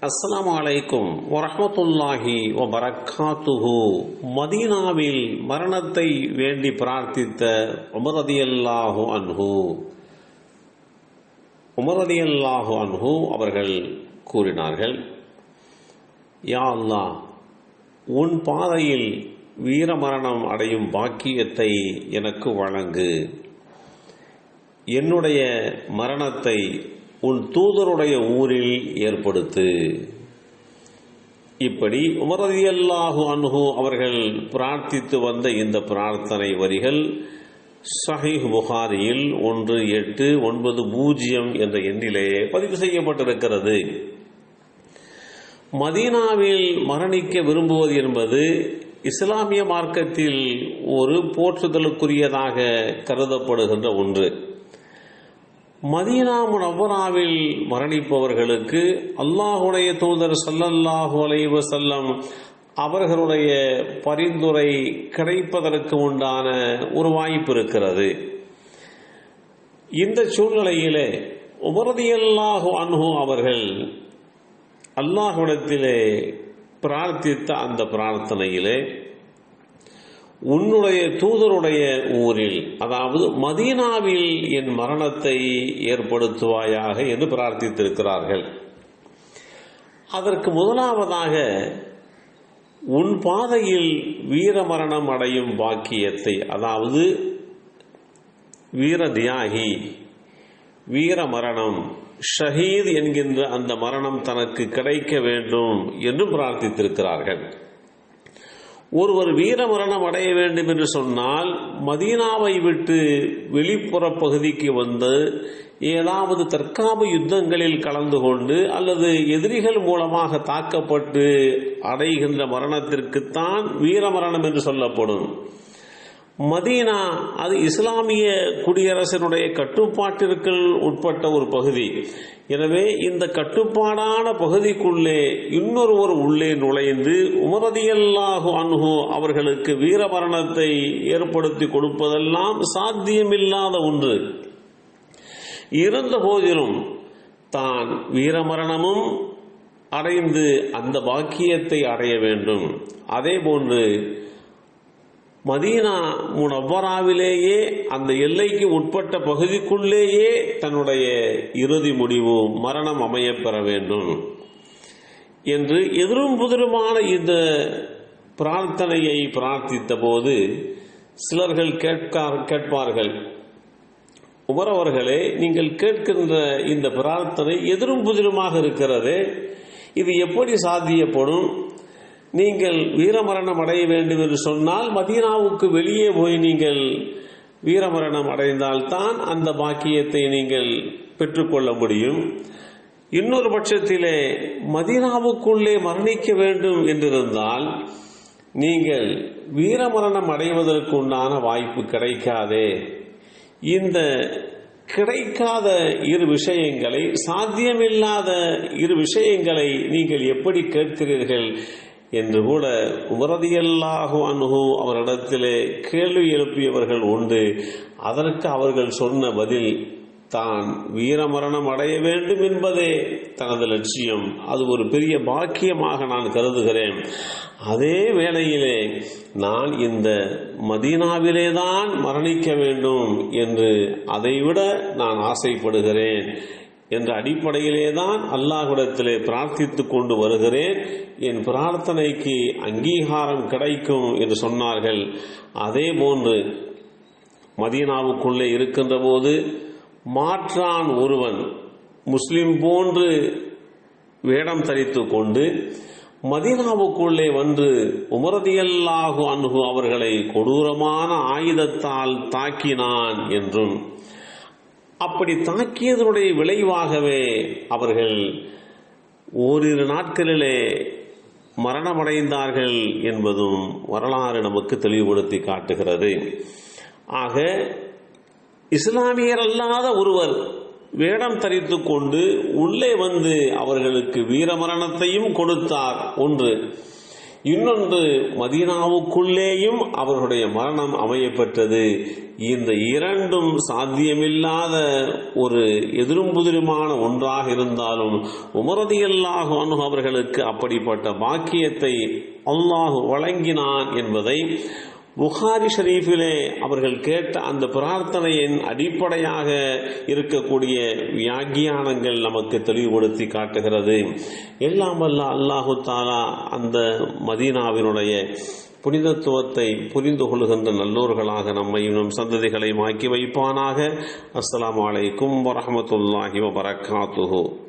அஸ்ஸலாமு அலைக்கும் வரஹ்மத்துல்லாஹி வபரக்காத்துஹு. மதீனாவில் மரணத்தை வேண்டி பிரார்த்தித்த உமர் ரலியல்லாஹு அன்ஹு. உமர் ரலியல்லாஹு அன்ஹு அவர்கள் கூறினார்கள், யா அல்லாஹ், உன் பாதையில் வீரமரணம் அடையும் பாக்கியத்தை எனக்கு வழங்கு. என்னுடைய மரணத்தை உன் தூதருடைய ஊரில் ஏற்படுத்து. இப்படி உமர் ரலியல்லாஹு அன்ஹு அவர்கள் பிரார்த்தித்து வந்த இந்த பிரார்த்தனை வரிகள் ஸஹீஹ் புகாரியில் 1890 என்ற எண்ணிலே பதிவு செய்யப்பட்டிருக்கிறது. மதீனாவில் மரணிக்க விரும்புவது என்பது இஸ்லாமிய மார்க்கத்தில் ஒரு போற்றுதலுக்குரியதாக கருதப்படுகின்ற ஒன்று. மதீனா முனவ்வராவில் மரணிப்பவர்களுக்கு அல்லாஹுடைய தூதர் ஸல்லல்லாஹு அலைஹி வஸல்லம் அவர்களுடைய பரிந்துரை கிடைப்பதற்கு உண்டான ஒரு வாய்ப்பு இருக்கிறது. இந்த சூழ்நிலையிலே உமர் ரலியல்லாஹு அன்ஹு அவர்கள் அல்லாஹ்விடத்திலே பிரார்த்தித்த அந்த பிரார்த்தனையிலே, உன்னுடைய தூதருடைய ஊரில், அதாவது மதீனாவில் என் மரணத்தை ஏற்படுத்துவாயாக என்று பிரார்த்தித்திருக்கிறார்கள். அதற்கு முதலாவதாக உன் பாதையில் வீரமரணம் அடையும் பாக்கியத்தை, அதாவது வீர தியாகி, வீரமரணம், ஷஹீத் என்கின்ற அந்த மரணம் தனக்கு கிடைக்க வேண்டும் என்று பிரார்த்தித்திருக்கிறார்கள். ஒருவர் வீரமரணம் அடைய வேண்டும் என்று சொன்னால் மதீனாவை விட்டு வெளிப்புற பகுதிக்கு வந்து ஏதாவது தற்காப்பு யுத்தங்களில் கலந்து கொண்டு அல்லது எதிரிகள் மூலமாக தாக்கப்பட்டு அடைகின்ற மரணத்திற்குத்தான் வீரமரணம் என்று சொல்லப்படும். மதீனா அது இஸ்லாமிய குடியரசினுடைய கட்டுப்பாட்டிற்குள் உட்பட்ட ஒரு பகுதி. எனவே இந்த கட்டுப்பாடான பகுதிக்குள்ளே இன்னொருவர் உள்ளே நுழைந்து உமர் ரலியல்லாஹு அன்ஹு அவர்களுக்கு வீரமரணத்தை ஏற்படுத்தி கொடுப்பதெல்லாம் சாத்தியமில்லாத ஒன்று. இருந்த போதிலும் தான் வீரமரணமும் அடைந்து அந்த பாக்கியத்தை அடைய வேண்டும். அதே போன்று மதீனா முனவ்வராவிலேயே அந்த எல்லைக்கு உட்பட்ட பகுதிக்குள்ளேயே தன்னுடைய இறுதி முடிவு மரணம் அமையப்பெற வேண்டும் என்று எதிரும் புதிருமான இந்த பிரார்த்தனையை பிரார்த்தித்த போது சிலர்கள் கேட்பார்கள், உமர் அவர்களே, நீங்கள் கேட்கின்ற இந்த பிரார்த்தனை எதிரும் புதிருமாக இருக்கிறது, இது எப்படி சாத்தியப்படும்? நீங்கள் வீரமரணம் அடைய வேண்டும் என்று சொன்னால் மதீனாவுக்கு வெளியே போய் நீங்கள் வீரமரணம் அடைந்தால்தான் அந்த பாக்கியத்தை நீங்கள் பெற்றுக்கொள்ள முடியும். இன்னொரு பட்சத்திலே மதீனாவுக்குள்ளே மரணிக்க வேண்டும் என்றிருந்தால் நீங்கள் வீரமரணம் அடைவதற்கு உண்டான வாய்ப்பு கிடைக்காதே. இந்த கிடைக்காத இரு விஷயங்களை, சாத்தியமில்லாத இரு விஷயங்களை நீங்கள் எப்படி கேட்கிறீர்கள் என்று கூட உமர் ரலியல்லாஹு அன்ஹு அவரிடத்திலே கேள்வி எழுப்பியவர்கள் உண்டு. அதற்கு அவர்கள் சொன்ன பதில், தான் வீரமரணம் அடைய வேண்டும் என்பதே தனது லட்சியம், அது ஒரு பெரிய பாக்கியமாக நான் கருதுகிறேன். அதே வேளையிலே நான் இந்த மதீனாவிலேதான் மரணிக்க வேண்டும் என்று அதைவிட நான் ஆசைப்படுகிறேன் என்ற அடிப்படையிலேதான் அல்லாஹ்விடத்திலே பிரார்த்தித்துக் கொண்டு வருகிறேன். என் பிரார்த்தனைக்கு அங்கீகாரம் கிடைக்கும் என்று சொன்னார்கள். அதே போன்று மதீனாவுக்குள்ளே இருக்கின்ற போது மாற்றான் ஒருவன் முஸ்லிம் போன்று வேடம் தரித்து கொண்டு மதீனாவுக்குள்ளே வந்து உமர் ரலியல்லாஹு அன்ஹு அவர்களை கொடூரமான ஆயுதத்தால் தாக்கினான் என்றும், அப்படி தாக்கியதனுடைய விளைவாகவே அவர்கள் ஓரிரு நாட்களிலே மரணமடைந்தார்கள் என்பதும் வரலாறு நமக்கு தெளிவுபடுத்தி காட்டுகிறது. ஆக இஸ்லாமியர் அல்லாத ஒருவர் வேடம் தரித்து கொண்டு உள்ளே வந்து அவர்களுக்கு வீரமரணத்தையும் கொடுத்தார் ஒன்று. இன்னொன்று மதீனாவுக்குள்ளேயும் அவர்களுடைய மரணம் அமையப்பெற்றது. இந்த இரண்டும் சாத்தியமில்லாத ஒரு எதிரும் புதிருமான ஒன்றாக இருந்தாலும் உமர் ரலியல்லாஹு அன்ஹு அவர்களுக்கு அப்படிப்பட்ட பாக்கியத்தை அல்லாஹ் வழங்கினான் என்பதை புகாரி ஷரீஃபிலே அவர்கள் கேட்ட அந்த பிரார்த்தனையின் அடிப்படையாக இருக்கக்கூடிய வியாக்கியானங்கள் நமக்கு தெளிவுபடுத்தி காட்டுகிறது. எல்லாம் வல்ல அல்லாஹு தஆலா அந்த மதீனாவினுடைய புனிதத்துவத்தை புரிந்து கொள்கின்ற நல்லோர்களாக நம்மையும் நம் சந்ததிகளை ஆக்கி வைப்பானாக. அஸ்ஸலாமு அலைக்கும் வரஹ்மத்துல்லாஹி வபரகாத்துஹு.